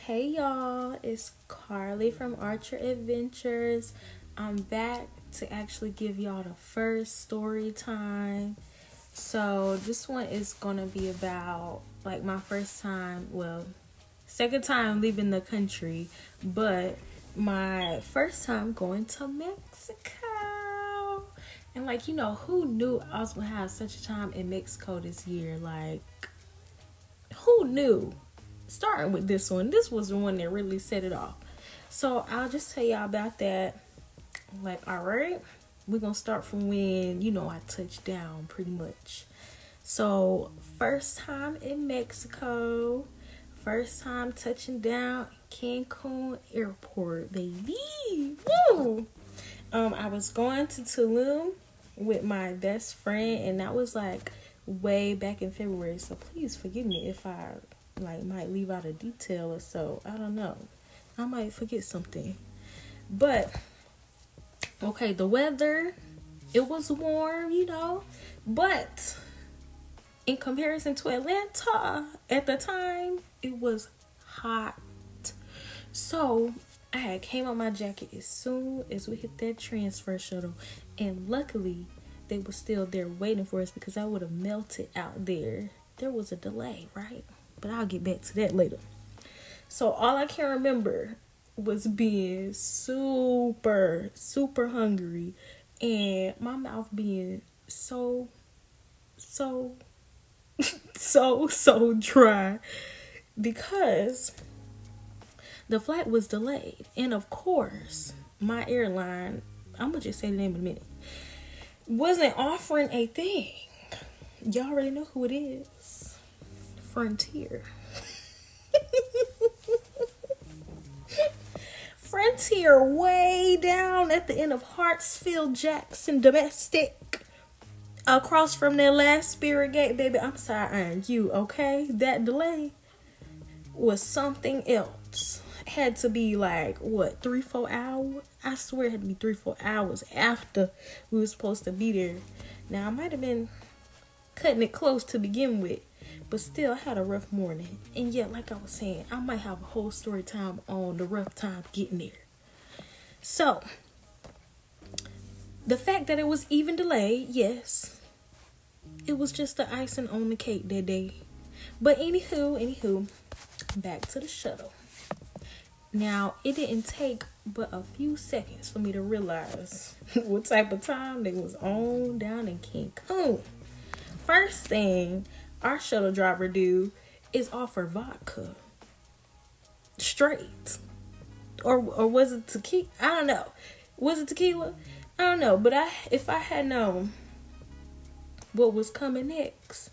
Hey y'all, it's Carly from Archer Adventures. I'm back to actually give y'all the first story time. So this one is gonna be about like my first time, second time leaving the country, but my first time going to Mexico. And who knew I was gonna have such a time in Mexico this year? Like, who knew? Starting with this was the one that really set it off. So I'll just tell y'all about that. Alright, we're gonna start from when I touched down pretty much. So first time in Mexico, first time touching down Cancun airport, baby. Woo! I was going to Tulum with my best friend, and that was way back in February, so please forgive me if I might leave out a detail or so. I don't know, I might forget something. But okay, the weather, it was warm, but in comparison to Atlanta at the time, it was hot. So I had came on my jacket as soon as we hit that transfer shuttle, and luckily they were still there waiting for us, because I would have melted out there. There was a delay, right? But I'll get back to that later. So all I can remember was being super, super hungry, and my mouth being so dry, because the flight was delayed. And of course, my airline, I'm gonna just say the name in a minute, wasn't offering a thing. Y'all already know who it is. Frontier. Frontier, way down at the end of Hartsfield Jackson Domestic, across from their last Spirit Gate, baby. I'm sorry, you okay? That delay was something else. Had to be 3-4 hours. I swear it had to be 3-4 hours after we were supposed to be there. Now I might have been cutting it close to begin with, but still I had a rough morning. And yeah, like I was saying, I might have a whole story time on the rough time getting there. So the fact that it was even delayed, yes, it was just the icing on the cake that day. But anywho, back to the shuttle. Now, it didn't take but a few seconds for me to realize what type of time they was on down in Cancun. First thing our shuttle driver do is offer vodka. Straight. Or was it tequila? I don't know. Was it tequila? I don't know. But if I had known what was coming next,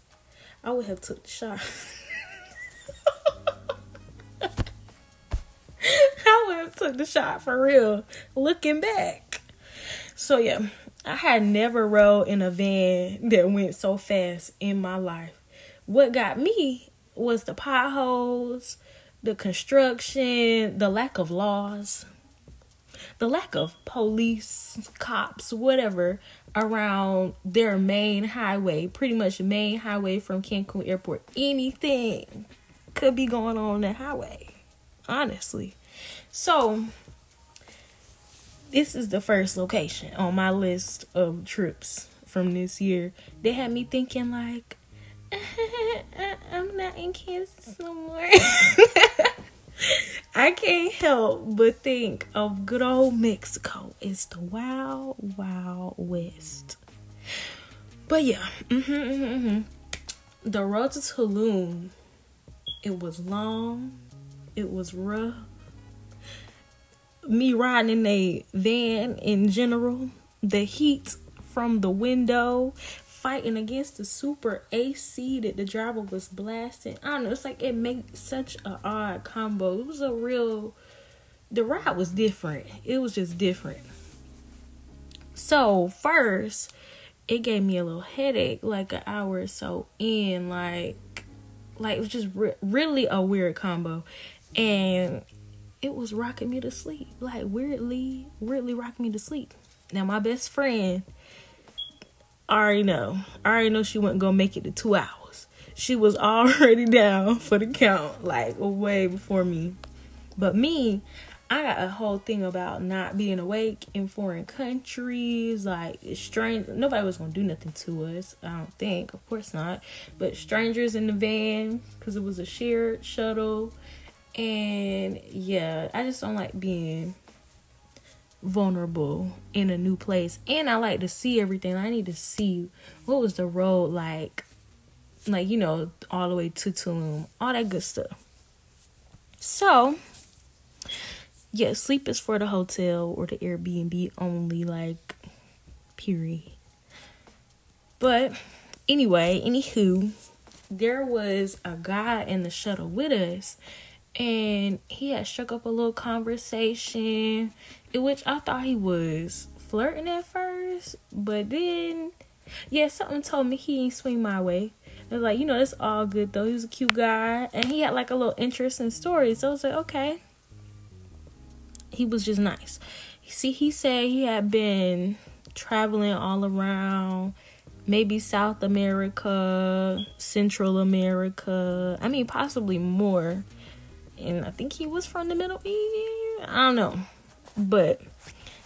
I would have took the shot. I would have took the shot for real, looking back. So yeah, I had never rode in a van that went so fast in my life. What got me was the potholes, the construction, the lack of laws, the lack of police, cops, whatever, around their main highway, pretty much the main highway from Cancun Airport. Anything could be going on that highway, honestly. So this is the first location on my list of trips from this year. They had me thinking I'm not in Kansas no more. I can't help but think of good old Mexico. It's the wild, wild west. But yeah, the road to Tulum, it was long, it was rough. Me riding in a van in general, the heat from the window, fighting against the super AC that the driver was blasting. I don't know, it's it made such an odd combo. It was the ride was different. It was just different. So first, it gave me a little headache an hour or so in, it was just really a weird combo. And it was rocking me to sleep, weirdly rocking me to sleep. Now my best friend, I already know she wasn't gonna make it to 2 hours. She was already down for the count, way before me. But me, I got a whole thing about not being awake in foreign countries. Like, it's strange. Nobody was going to do nothing to us, I don't think. Of course not. But strangers in the van, because it was a shared shuttle. And yeah, I just don't like being vulnerable in a new place. And I like to see everything. I need to see what was the road like, you know, all the way to Tulum, all that good stuff. So yeah, sleep is for the hotel or the Airbnb only, like, period. But anyway, anywho, there was a guy in the shuttle with us, and he had struck up a little conversation, in which I thought he was flirting at first, but then, yeah, something told me he ain't swing my way. I was like, you know, that's all good though. He was a cute guy, and he had like a little interesting story, so I was like, okay. He was just nice. See, he said he had been traveling all around, maybe South America, Central America. I mean, possibly more. And I think he was from the Middle East. I don't know. But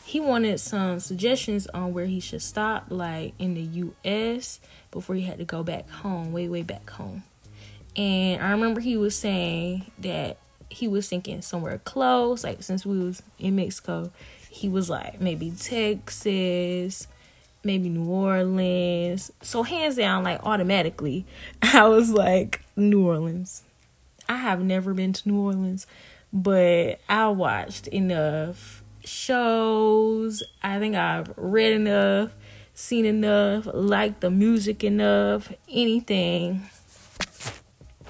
he wanted some suggestions on where he should stop, like in the U.S., before he had to go back home, way back home. And I remember he was saying that he was thinking somewhere close, like since we was in Mexico, he was like maybe Texas, maybe New Orleans. So hands down, like automatically, I was like New Orleans. I have never been to New Orleans, but I watched enough shows. I think I've read enough, seen enough, liked the music enough, anything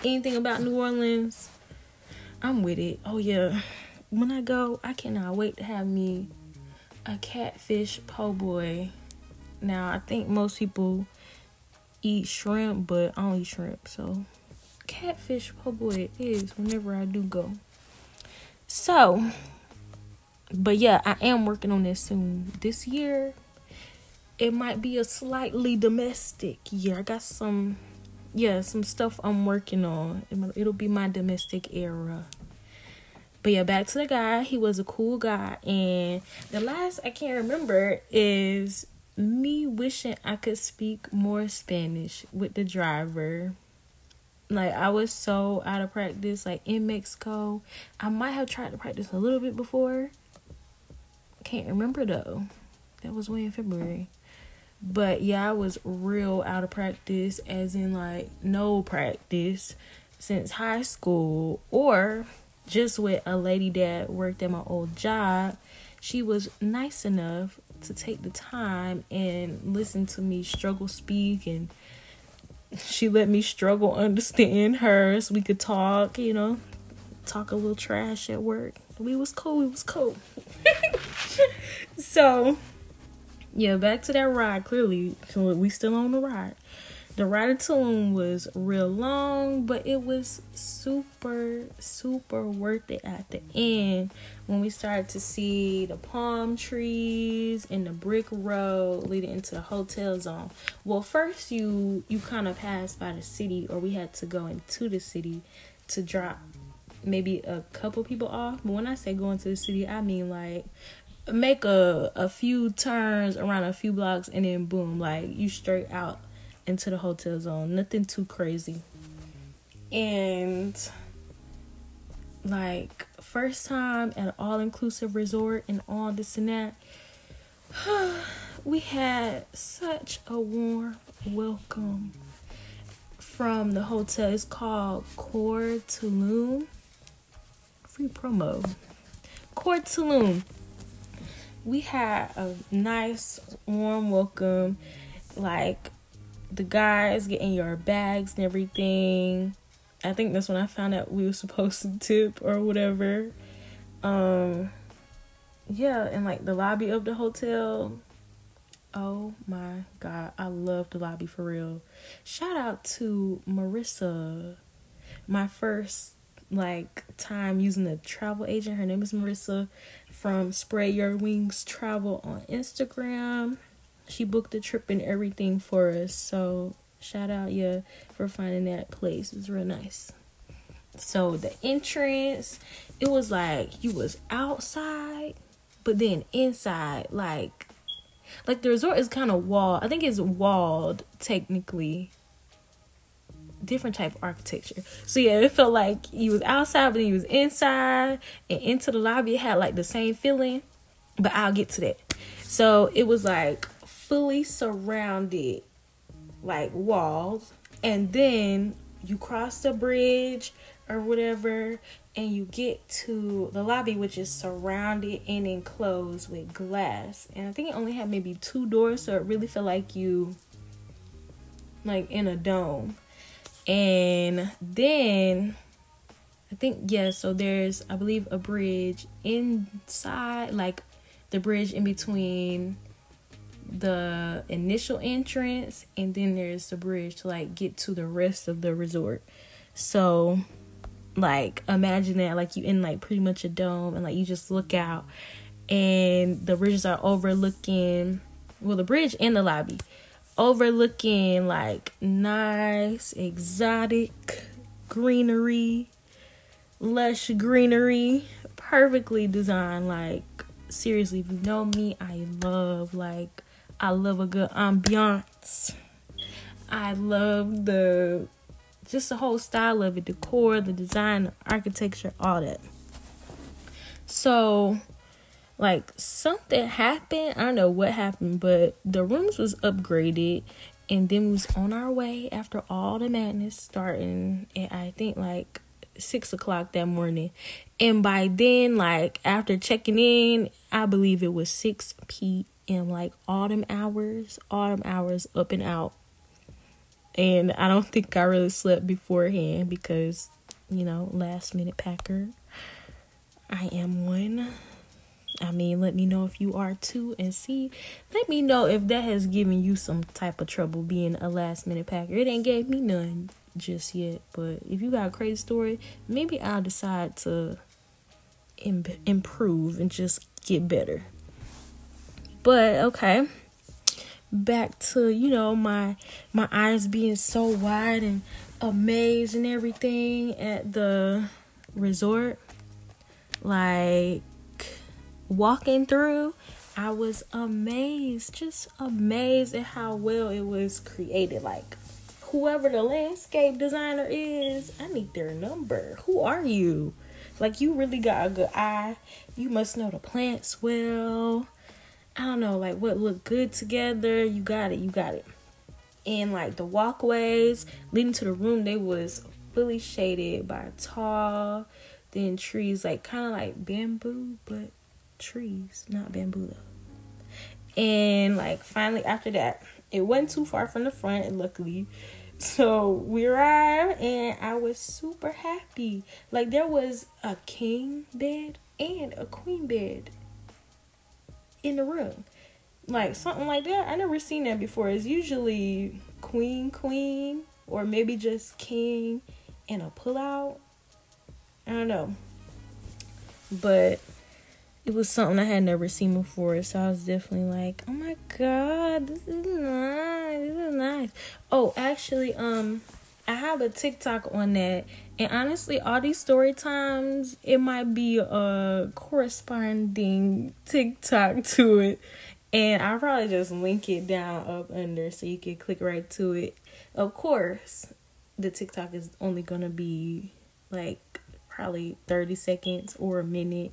about New Orleans, I'm with it. Oh yeah, when I go, I cannot wait to have me a catfish po' boy. Now, I think most people eat shrimp, but I don't eat shrimp, so catfish po' boy it is whenever I do go. So, but yeah, I am working on this soon. This year, it might be a slightly domestic year. I got some stuff I'm working on. It'll be my domestic era. But yeah, back to the guy. He was a cool guy. And the last I can remember is me wishing I could speak more Spanish with the driver. Like, I was so out of practice, like, in Mexico. I might have tried to practice a little bit before. Can't remember, though. That was way in February. But yeah, I was real out of practice, as in like no practice since high school, or just with a lady that worked at my old job. She was nice enough to take the time and listen to me struggle speak, and she let me struggle understand her so we could talk, you know, talk a little trash at work. We was cool. So yeah, back to that ride. Clearly, we still on the ride. The ride to Tulum was real long, but it was super, super worth it at the end when we started to see the palm trees and the brick road leading into the hotel zone. Well, first you kind of passed by the city, or we had to go into the city to drop maybe a couple people off. But when I say go into the city, I mean like make a few turns around a few blocks and then boom, like you straight out into the hotel zone. Nothing too crazy. And like first time at an all-inclusive resort and all this and that, we had such a warm welcome from the hotel. It's called Tulum. Free promo. Tulum. We had a nice warm welcome, like the guys getting your bags and everything. I think that's when I found out we were supposed to tip or whatever. Yeah, and like the lobby of the hotel. Oh my God, I love the lobby for real. Shout out to Marissa. My first like time using a travel agent. Her name is Marissa from Spread Your Wings Travel on Instagram. She booked the trip and everything for us. So shout out for finding that place. It's real nice. So the entrance, it was like you was outside, but then inside, like the resort is kind of walled. I think it's walled technically. Different type of architecture. So yeah, it felt like you was outside, but then you was inside, and into the lobby it had like the same feeling. But I'll get to that. So it was like fully surrounded, like walls, and then you cross the bridge or whatever, and you get to the lobby, which is surrounded and enclosed with glass. And I think it only had maybe 2 doors, so it really felt like you like in a dome. And then I think, yeah, so there's, I believe, a bridge inside, like the bridge in between the initial entrance, and then there's the bridge to like get to the rest of the resort. So like imagine that, like you in like pretty much a dome, and like you just look out, and the bridges are overlooking, well, the bridge and the lobby overlooking like nice exotic greenery, lush greenery, perfectly designed. Like seriously, if you know me, I love a good ambiance. I love the whole style of it, decor, the design, the architecture, all that. So like something happened, I don't know what happened, but the rooms was upgraded, and then we was on our way after all the madness starting at I think like 6:00 that morning. And by then, like after checking in, I believe it was 6 p.m. like autumn hours up and out. And I don't think I really slept beforehand because, you know, last minute packer. I am one. I mean, let me know if you are too, and let me know if that has given you some type of trouble being a last minute packer. It ain't gave me none just yet, but if you got a crazy story, maybe I'll decide to improve and just get better. But okay, back to, you know, my eyes being so wide and amazed and everything at the resort. Like walking through, I was just amazed at how well it was created. Like whoever the landscape designer is, I need their number. Who are you? Like you really got a good eye. You must know the plants well. I don't know, like what looked good together. You got it. And like the walkways leading to the room, they was fully shaded by tall thin trees, like kind of like bamboo, but trees, not bamboo though. And like finally after that, it wasn't too far from the front, luckily. So we arrived, and I was super happy. Like there was a king bed and a queen bed in the room, like something like that. I never seen that before. It's usually queen, or maybe just king and a pull-out. I don't know, but it was something I had never seen before, so I was definitely like, oh my god, this is nice. Oh, actually, I have a TikTok on that, and honestly, all these story times, it might be a corresponding TikTok to it, and I'll probably just link it down up under so you can click right to it. Of course, the TikTok is only gonna be like probably 30 seconds or a minute.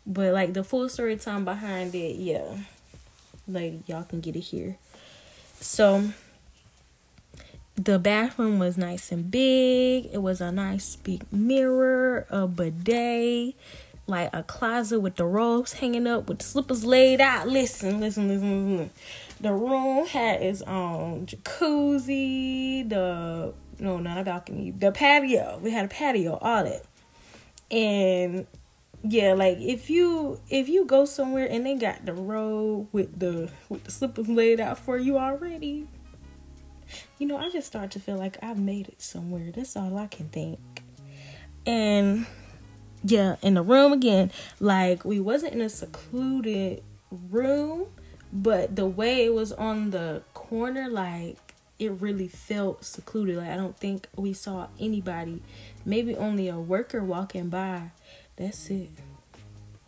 But like the full story time behind it, yeah, like y'all can get it here. So the bathroom was nice and big. It was a nice big mirror, a bidet, like a closet with the robes hanging up with the slippers laid out. Listen. The room had its own jacuzzi, not a balcony, the patio. We had a patio, all that. And yeah, like if you go somewhere and they got the robe with the slippers laid out for you already, you know, I just start to feel like I've made it somewhere. That's all I can think. And yeah, in the room again, like we wasn't in a secluded room, but the way it was on the corner, like it really felt secluded. Like, I don't think we saw anybody. Maybe only a worker walking by. That's it.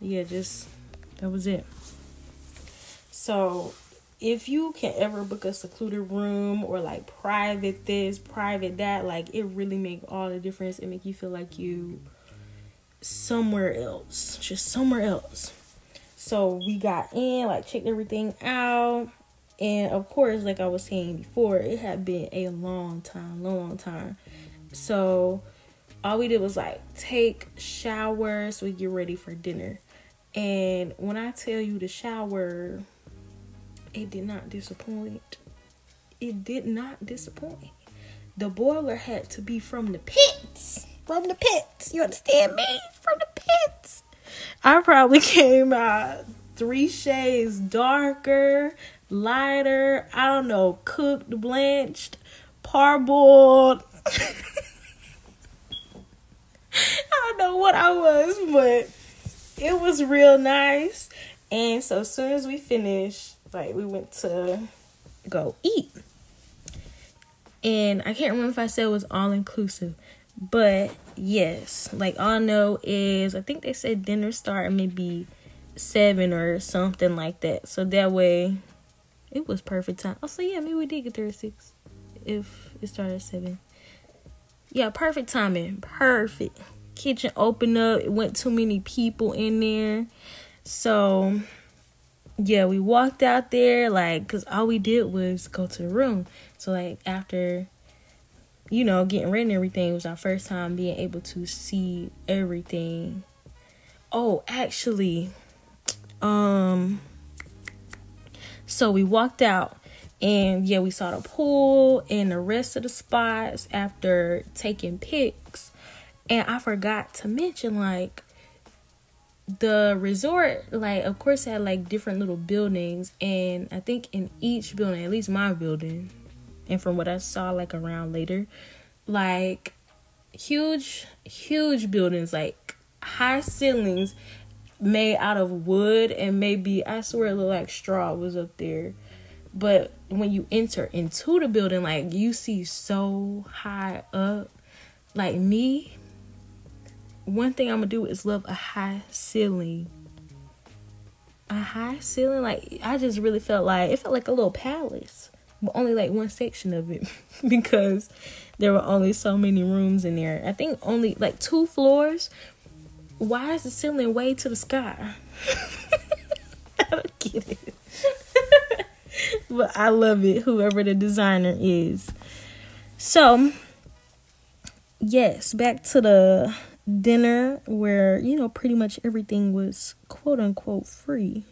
Yeah, just, that was it. So, if you can ever book a secluded room or like private this, private that, like, it really make all the difference. It make you feel like you somewhere else, just somewhere else. So we got in, like, checked everything out, and of course, like I was saying before, it had been a long time. So all we did was like take showers so we get ready for dinner. And when I tell you the shower, it did not disappoint. It did not disappoint. The boiler had to be from the pits. From the pits. You understand me? From the pits. I probably came out 3 shades darker, lighter, I don't know, cooked, blanched, parboiled. I don't know what I was, but it was real nice. And so as soon as we finished, like, we went to go eat. And I can't remember if I said it was all inclusive. But yes, like, all I know is I think they said dinner start maybe 7 or something like that. So that way it was perfect time. Oh, so yeah, maybe we did get there at 6 if it started at 7. Yeah, perfect timing. Perfect. Kitchen opened up. It wasn't too many people in there. So yeah, we walked out there, like, because all we did was go to the room. So, like, after, you know, getting ready and everything, it was our first time being able to see everything. Oh, actually, so we walked out, and yeah, we saw the pool and the rest of the spots after taking pics. And I forgot to mention, like, the resort, like, of course, had like different little buildings, and I think in each building, at least my building, and from what I saw like around later, like huge buildings, like high ceilings made out of wood, and maybe, I swear, it looked like straw was up there. But when you enter into the building, like, you see so high up. Like, me, one thing I'm gonna do is love a high ceiling. A high ceiling, like, I just really felt like, it felt like a little palace, but only like one section of it because there were only so many rooms in there. I think only like 2 floors. Why is the ceiling way to the sky? I don't get it. But I love it, whoever the designer is. So, yes, back to the dinner where, you know, pretty much everything was quote unquote free.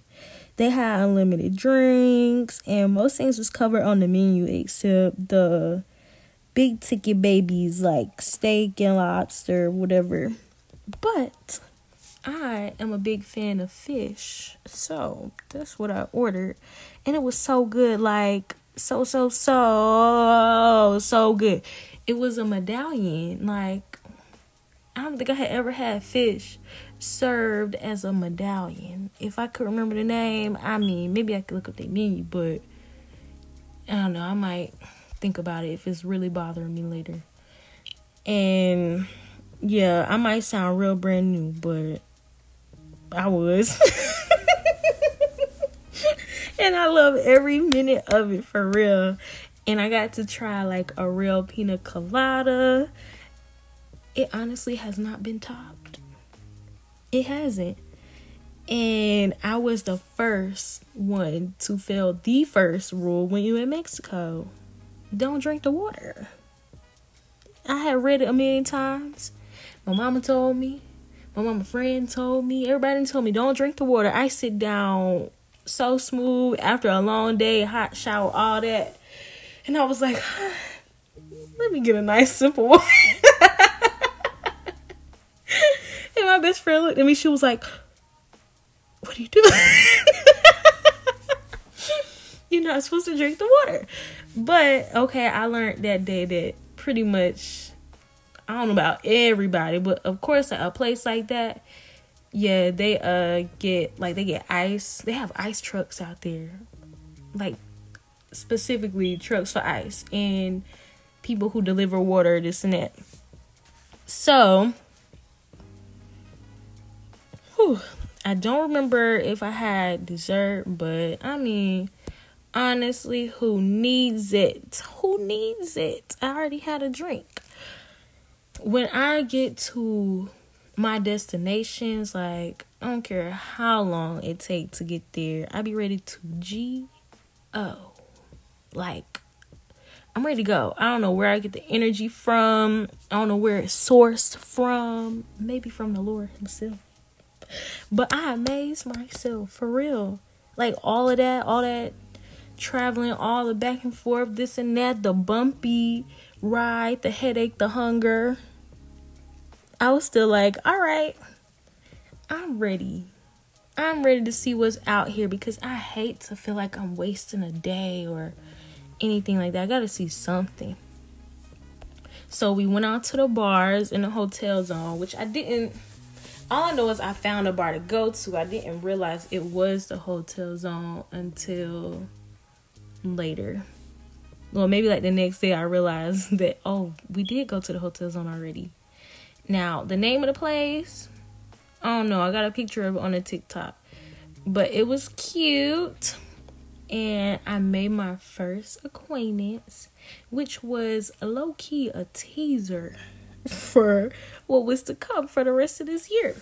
They had unlimited drinks, and most things was covered on the menu except the big ticket babies like steak and lobster, whatever. But I am a big fan of fish, so that's what I ordered, and it was so good, like so good. It was a medallion. Like, I don't think I had ever had fish served as a medallion. If I could remember the name, I mean, maybe I could look up the menu, but I don't know, I might think about it if it's really bothering me later. And yeah, I might sound real brand new, but I was. And I love every minute of it, for real. And I got to try like a real pina colada. It honestly has not been topped. It hasn't. And I was the first one to fail the first rule when you're in Mexico. Don't drink the water. I had read it a million times. My mama told me. My mama friend told me. Everybody told me, don't drink the water. I sit down so smooth after a long day, hot shower, all that. And I was like, let me get a nice simple water. And my best friend looked at me. She was like, what are you doing? You're not supposed to drink the water. But, okay, I learned that day that pretty much, I don't know about everybody, but of course at a place like that, yeah, they get ice. They have ice trucks out there. Like, specifically trucks for ice and people who deliver water, this and that. So, I don't remember if I had dessert, but I mean, honestly, who needs it? Who needs it? I already had a drink. When I get to my destinations, like, I don't care how long it takes to get there, I be ready to G-O. Like, I'm ready to go. I don't know where I get the energy from. I don't know where it's sourced from. Maybe from the Lord himself. But I amaze myself, for real. Like, all that traveling, all the back and forth, this and that, the bumpy ride, the headache, the hunger. I was still like, all right, I'm ready. I'm ready to see what's out here, because I hate to feel like I'm wasting a day or anything like that. I gotta see something. So we went out to the bars in the hotel zone, which I didn't. All I know is I found a bar to go to. I didn't realize it was the hotel zone until later. Well, maybe like the next day I realized that, oh, we did go to the hotel zone already. Now, the name of the place, I don't know. I got a picture of it on a TikTok. But it was cute. And I made my first acquaintance, which was low-key a teaser for what was to come for the rest of this year.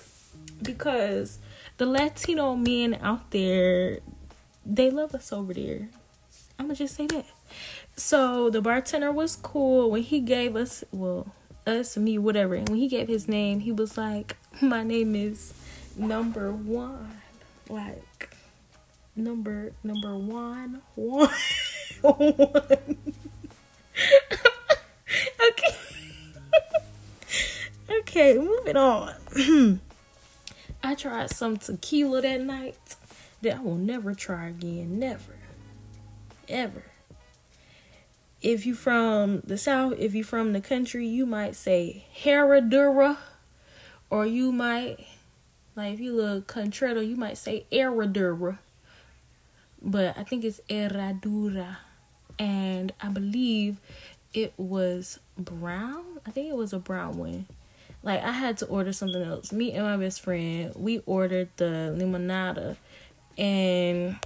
Because the Latino men out there, they love us over there. I'm going to just say that. So the bartender was cool. When he gave us, well, us, me, whatever. And when he gave his name, he was like, my name is number one. Like, number one. Okay. Okay, moving on. I tried some tequila that night that I will never try again. Never. Ever. If you from the South, if you from the country, you might say Herradura. Or you might, like, if you look Contredo, you might say Herradura. But I think it's Herradura. And I believe it was brown. I think it was a brown one. Like, I had to order something else. Me and my best friend, we ordered the limonada. And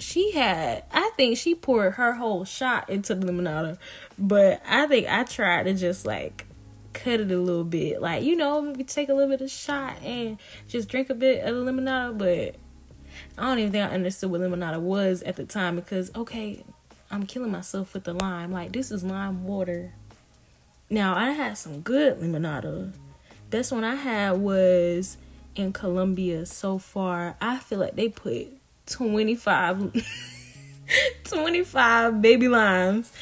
I think she poured her whole shot into the limonada. But I think I tried to just, like, cut it a little bit. Like, you know, maybe take a little bit of shot and just drink a bit of the limonada. But I don't even think I understood what limonada was at the time. Because, okay, I'm killing myself with the lime. Like, this is lime water. Now, I had some good limonada. Best one I had was in Colombia so far. I feel like they put 25 baby limes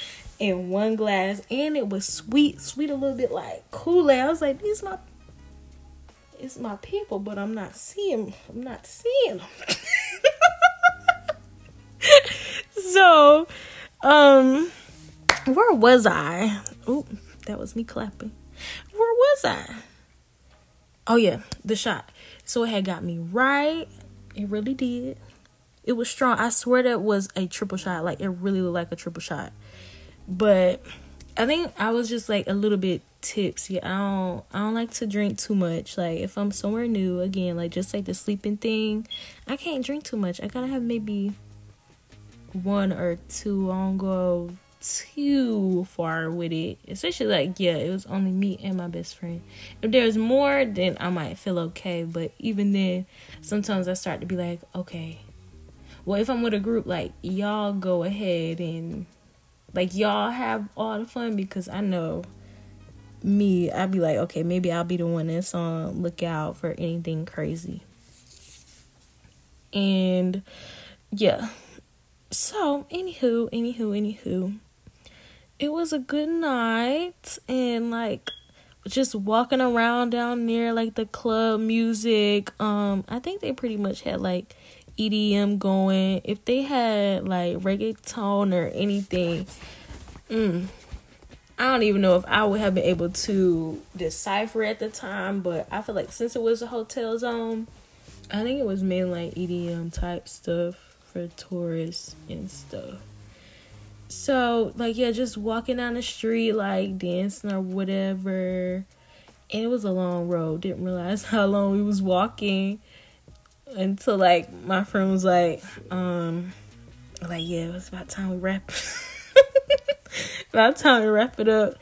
in one glass. And it was sweet a little bit like Kool-Aid. I was like, it's my people, but I'm not seeing them. So, where was I? Oh, that was me clapping. Where was I? Oh, yeah, the shot. So it had got me right. It really did. It was strong. I swear that was a triple shot. Like, it really looked like a triple shot. But I think I was just, like, a little bit tipsy. I don't like to drink too much. Like, if I'm somewhere new, again, like, just like the sleeping thing, I can't drink too much. I gotta have maybe one or two. I don't go too far with it, especially like, yeah, it was only me and my best friend. If there's more, then I might feel okay, but even then, sometimes I start to be like, okay, well, if I'm with a group, like, y'all go ahead and, like, y'all have all the fun, because I know me, I'd be like, okay, maybe I'll be the one that's on lookout for anything crazy. And yeah, so anywho, it was a good night. And like, just walking around down there, like the club music, I think they pretty much had like EDM going. If they had like reggaeton or anything, I don't even know if I would have been able to decipher at the time. But I feel like since it was a hotel zone, I think it was mainly like EDM type stuff for tourists and stuff. So, like, yeah, just walking down the street, like, dancing or whatever. And it was a long road. Didn't realize how long we was walking until, like, my friend was like, yeah, it was about time we wrap about time we wrap it up.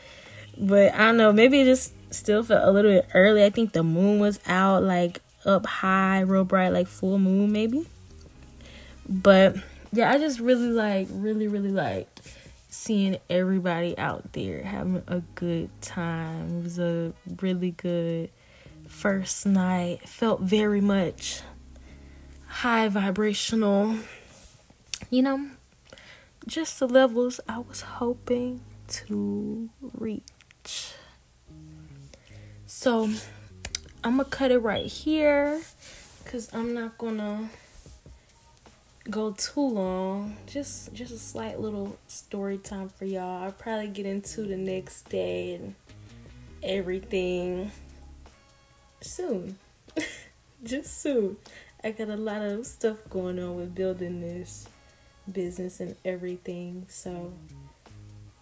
But I don't know, maybe it just still felt a little bit early. I think the moon was out, like, up high, real bright, like full moon maybe. But yeah, I just really liked seeing everybody out there having a good time. It was a really good first night. Felt very much high vibrational, you know, just the levels I was hoping to reach. So I'm gonna cut it right here because I'm not gonna go too long. Just a slight little story time for y'all. I'll probably get into the next day and everything soon. Just soon. I got a lot of stuff going on with building this business and everything. So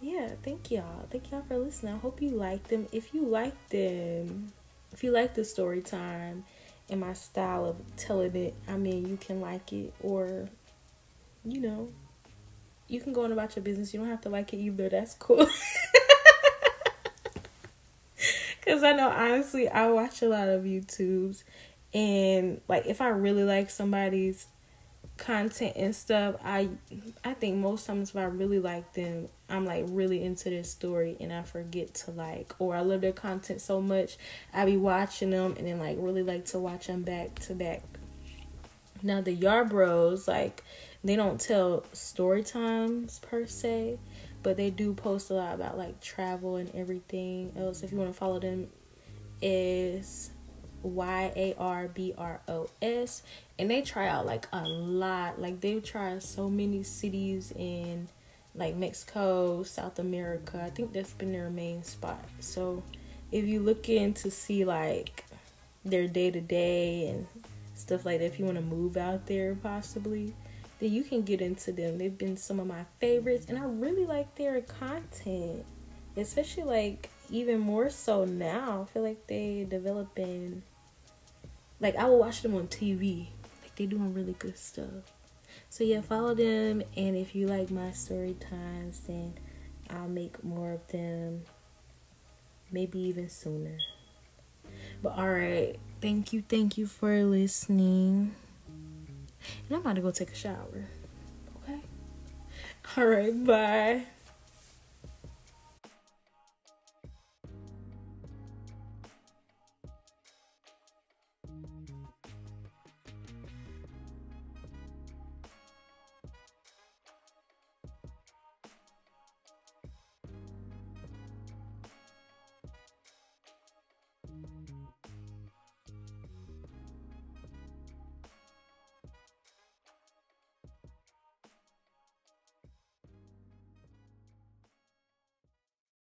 yeah, thank y'all for listening. I hope you like them. If you like the story time and my style of telling it, I mean, you can like it, or, you know, you can go on about your business. You don't have to like it either. That's cool. Because I know, honestly, I watch a lot of YouTubes, and, like, if I really like somebody's content and stuff, I think most times if I really like them, I'm, like, really into their story, and I forget to like, or I love their content so much, I be watching them and then, like, really like to watch them back to back. Now the Yard Bros, like, they don't tell story times per se, but they do post a lot about, like, travel and everything else. If you want to follow them, is YARBROS, and they try out, like, a lot. Like, they try so many cities in, like, Mexico, South America. I think that's been their main spot. So if you look in to see, like, their day-to-day and stuff like that, if you want to move out there possibly, then you can get into them. They've been some of my favorites, and I really like their content, especially, like, even more so now. I feel like they developing, like, I will watch them on TV. Like, they doing really good stuff. So yeah, follow them, and if you like my story times, then I'll make more of them, maybe even sooner. But alright, thank you for listening. And I'm about to go take a shower. Okay? Alright, bye.